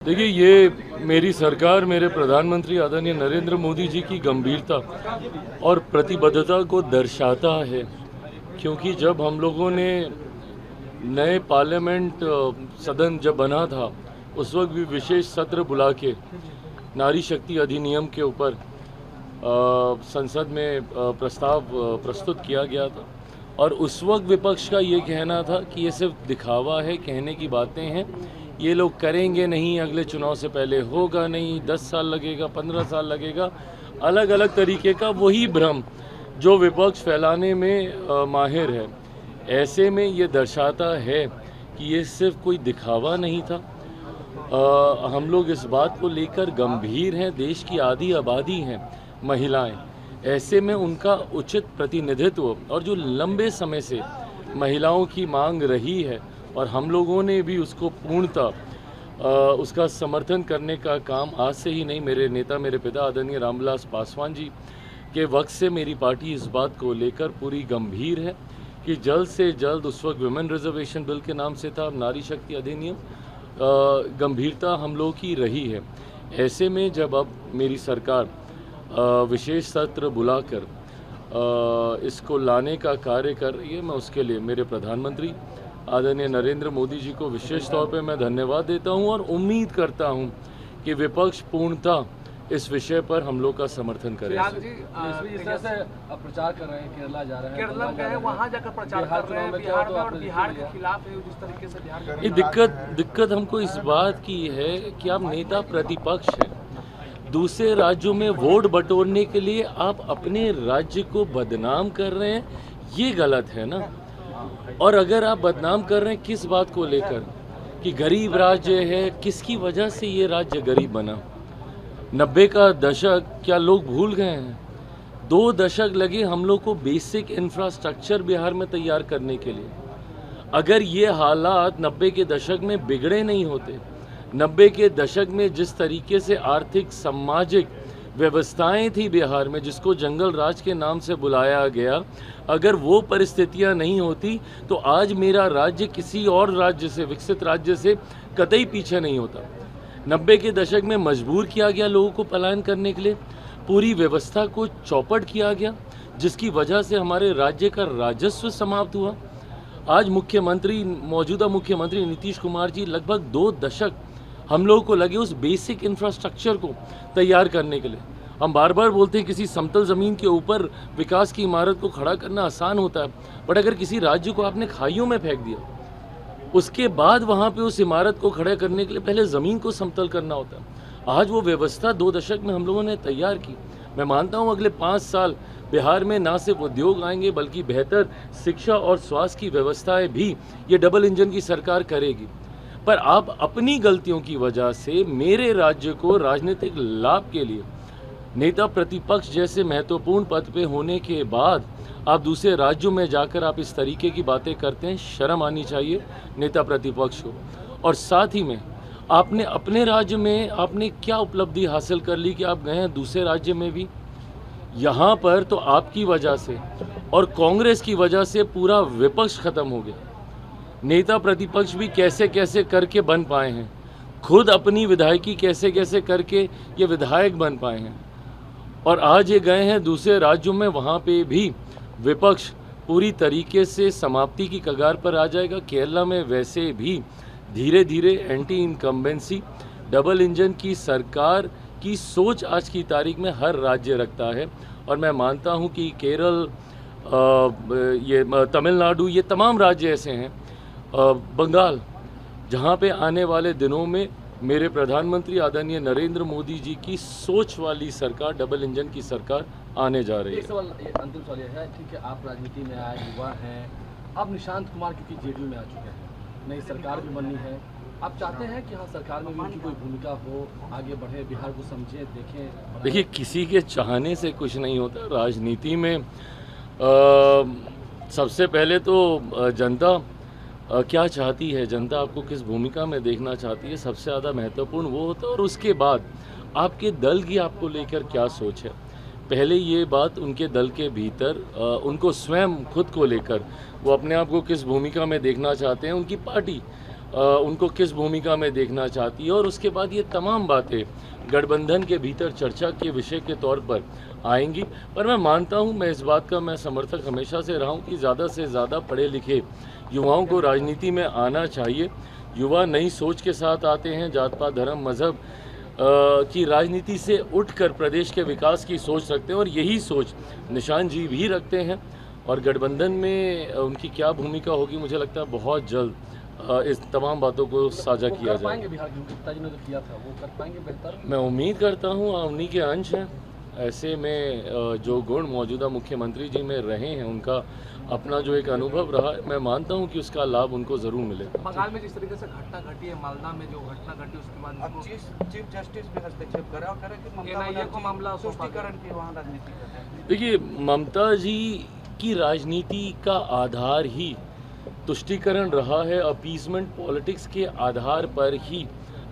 देखिए, ये मेरी सरकार, मेरे प्रधानमंत्री आदरणीय नरेंद्र मोदी जी की गंभीरता और प्रतिबद्धता को दर्शाता है, क्योंकि जब हम लोगों ने नए पार्लियामेंट सदन जब बना था, उस वक्त भी विशेष सत्र बुला के नारी शक्ति अधिनियम के ऊपर संसद में प्रस्ताव प्रस्तुत किया गया था। और उस वक्त विपक्ष का ये कहना था कि ये सिर्फ दिखावा है, कहने की बातें हैं, ये लोग करेंगे नहीं, अगले चुनाव से पहले होगा नहीं, 10 साल लगेगा, 15 साल लगेगा, अलग अलग तरीके का वही भ्रम जो विपक्ष फैलाने में माहिर है। ऐसे में ये दर्शाता है कि ये सिर्फ कोई दिखावा नहीं था। हम लोग इस बात को लेकर गंभीर हैं। देश की आधी आबादी हैं महिलाएं, ऐसे में उनका उचित प्रतिनिधित्व और जो लंबे समय से महिलाओं की मांग रही है और हम लोगों ने भी उसको पूर्णतः उसका समर्थन करने का काम आज से ही नहीं, मेरे नेता, मेरे पिता आदरणीय रामविलास पासवान जी के वक्त से मेरी पार्टी इस बात को लेकर पूरी गंभीर है कि जल्द से जल्द, उस वक्त विमेन रिजर्वेशन बिल के नाम से था, अब नारी शक्ति अधिनियम, गंभीरता हम लोग की रही है। ऐसे में जब अब मेरी सरकार विशेष सत्र बुलाकर इसको लाने का कार्य कर रही है, मैं उसके लिए मेरे प्रधानमंत्री आदरणीय नरेंद्र मोदी जी को विशेष तौर पे मैं धन्यवाद देता हूं और उम्मीद करता हूं कि विपक्ष पूर्णतः इस विषय पर हम लोग का समर्थन करेगा। इस तरह से प्रचार कर रहे हैं, केरला जा रहे हैं, केरला गए, वहाँ जाकर प्रचार कर रहे हैं, बिहार में और बिहार के खिलाफ है जिस तरीके से बिहार। ये दिक्कत हमको इस बात की है कि आप नेता प्रतिपक्ष हैं, दूसरे राज्यों में वोट बटोरने के लिए आप अपने राज्य को बदनाम कर रहे हैं, ये गलत है ना। और अगर आप बदनाम कर रहे हैं किस बात को लेकर कि गरीब राज्य है, किसकी वजह से ये राज्य गरीब बना? 90 का दशक क्या लोग भूल गए हैं? 2 दशक लगे हम लोग को बेसिक इंफ्रास्ट्रक्चर बिहार में तैयार करने के लिए। अगर ये हालात 90 के दशक में बिगड़े नहीं होते, 90 के दशक में जिस तरीके से आर्थिक सामाजिक व्यवस्थाएं थी बिहार में, जिसको जंगल राज के नाम से बुलाया गया, अगर वो परिस्थितियां नहीं होती तो आज मेरा राज्य किसी और राज्य से, विकसित राज्य से कतई पीछे नहीं होता। 90 के दशक में मजबूर किया गया लोगों को पलायन करने के लिए, पूरी व्यवस्था को चौपट किया गया, जिसकी वजह से हमारे राज्य का राजस्व समाप्त हुआ। आज मौजूदा मुख्यमंत्री नीतीश कुमार जी लगभग 2 दशक हम लोगों को लगे उस बेसिक इंफ्रास्ट्रक्चर को तैयार करने के लिए। हम बार बार बोलते हैं किसी समतल ज़मीन के ऊपर विकास की इमारत को खड़ा करना आसान होता है, बट अगर किसी राज्य को आपने खाइयों में फेंक दिया, उसके बाद वहाँ पे उस इमारत को खड़ा करने के लिए पहले ज़मीन को समतल करना होता है। आज वो व्यवस्था 2 दशक में हम लोगों ने तैयार की। मैं मानता हूँ अगले 5 साल बिहार में ना सिर्फ उद्योग आएंगे, बल्कि बेहतर शिक्षा और स्वास्थ्य की व्यवस्थाएँ भी ये डबल इंजन की सरकार करेगी। पर आप अपनी गलतियों की वजह से मेरे राज्य को राजनीतिक लाभ के लिए नेता प्रतिपक्ष जैसे महत्वपूर्ण पद पे होने के बाद आप दूसरे राज्यों में जाकर आप इस तरीके की बातें करते हैं। शर्म आनी चाहिए नेता प्रतिपक्ष को। और साथ ही में आपने अपने राज्य में आपने क्या उपलब्धि हासिल कर ली कि आप गए हैं दूसरे राज्य में भी? यहाँ पर तो आपकी वजह से और कांग्रेस की वजह से पूरा विपक्ष खत्म हो गया। नेता प्रतिपक्ष भी कैसे कैसे करके बन पाए हैं, खुद अपनी विधायकी कैसे कैसे करके ये विधायक बन पाए हैं, और आज ये गए हैं दूसरे राज्यों में, वहाँ पे भी विपक्ष पूरी तरीके से समाप्ति की कगार पर आ जाएगा। केरला में वैसे भी धीरे धीरे एंटी इनकम्बेंसी डबल इंजन की सरकार की सोच आज की तारीख में हर राज्य रखता है। और मैं मानता हूँ कि केरल, ये तमिलनाडु, ये तमाम राज्य ऐसे हैं, बंगाल, जहाँ पे आने वाले दिनों में मेरे प्रधानमंत्री आदरणीय नरेंद्र मोदी जी की सोच वाली सरकार, डबल इंजन की सरकार आने जा रही है। अंतिम सवाल है, ठीक है, आप राजनीति में आए, युवा हैं, अब निशांत कुमार क्योंकि जेडीयू में आ चुके हैं, नई सरकार भी बननी है, आप चाहते हैं कि हाँ सरकार में भी उनकी कोई भूमिका हो, आगे बढ़े, बिहार को समझें, देखें? देखिए, किसी के चाहने से कुछ नहीं होता राजनीति में। सबसे पहले तो जनता क्या चाहती है, जनता आपको किस भूमिका में देखना चाहती है, सबसे ज़्यादा महत्वपूर्ण वो होता है। और उसके बाद आपके दल की आपको लेकर क्या सोच है, पहले ये बात उनके दल के भीतर उनको स्वयं खुद को लेकर वो अपने आप को किस भूमिका में देखना चाहते हैं, उनकी पार्टी उनको किस भूमिका में देखना चाहती है, और उसके बाद ये तमाम बातें गठबंधन के भीतर चर्चा के विषय के तौर पर आएंगी। पर मैं मानता हूँ, मैं इस बात का मैं समर्थक हमेशा से रहा हूँ कि ज़्यादा से ज़्यादा पढ़े लिखे युवाओं को राजनीति में आना चाहिए। युवा नई सोच के साथ आते हैं, जात पात धर्म मज़हब की राजनीति से उठकर प्रदेश के विकास की सोच रखते हैं, और यही सोच निशान जी भी रखते हैं। और गठबंधन में उनकी क्या भूमिका होगी, मुझे लगता है बहुत जल्द इस तमाम बातों को साझा किया जाए। पाएंगे बिहार के गुप्ता जी ने जो किया था वो कर पाएंगे बेहतर? मैं उम्मीद करता हूँ उन्हीं के अंश हैं। ऐसे में जो गुण मौजूदा मुख्यमंत्री जी में रहे हैं, उनका अपना जो एक अनुभव रहा, मैं मानता हूं कि उसका लाभ उनको ज़रूर मिलेगा। बंगाल में जिस तरीके से घटना घटी है, मालदा में जो घटना घटी उसके बाद चीफ जस्टिस भी हस्तक्षेप करा और कि NIA को मामला तुष्टिकरण की वहाँ राजनीति कर रहे हैं। देखिए, ममता जी की राजनीति का आधार ही तुष्टिकरण रहा है। अपीसमेंट पॉलिटिक्स के आधार पर ही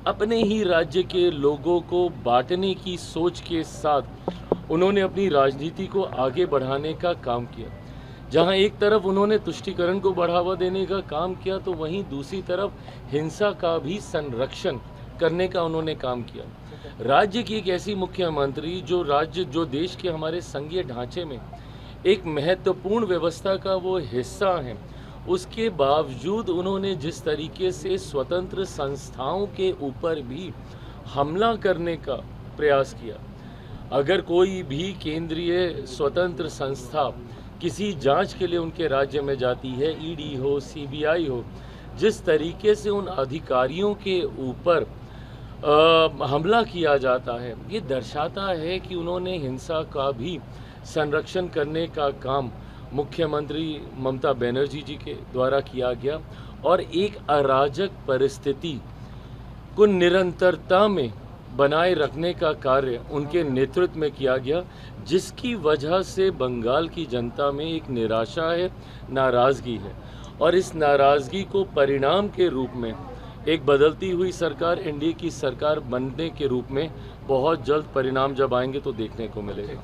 अपने ही राज्य के लोगों को बांटने की सोच के साथ उन्होंने अपनी राजनीति को आगे बढ़ाने का काम किया। जहां एक तरफ उन्होंने तुष्टिकरण को बढ़ावा देने का काम किया, तो वहीं दूसरी तरफ हिंसा का भी संरक्षण करने का उन्होंने काम किया। राज्य की एक ऐसी मुख्यमंत्री जो देश के हमारे संघीय ढांचे में एक महत्वपूर्ण व्यवस्था का वो हिस्सा हैं, उसके बावजूद उन्होंने जिस तरीके से स्वतंत्र संस्थाओं के ऊपर भी हमला करने का प्रयास किया। अगर कोई भी केंद्रीय स्वतंत्र संस्था किसी जांच के लिए उनके राज्य में जाती है, ईडी हो, सीबीआई हो, जिस तरीके से उन अधिकारियों के ऊपर हमला किया जाता है, ये दर्शाता है कि उन्होंने हिंसा का भी संरक्षण करने का काम मुख्यमंत्री ममता बनर्जी जी के द्वारा किया गया, और एक अराजक परिस्थिति को निरंतरता में बनाए रखने का कार्य उनके नेतृत्व में किया गया, जिसकी वजह से बंगाल की जनता में एक निराशा है, नाराज़गी है। और इस नाराज़गी को परिणाम के रूप में एक बदलती हुई सरकार, एनडीए की सरकार बनने के रूप में बहुत जल्द परिणाम जब आएंगे तो देखने को मिलेगा।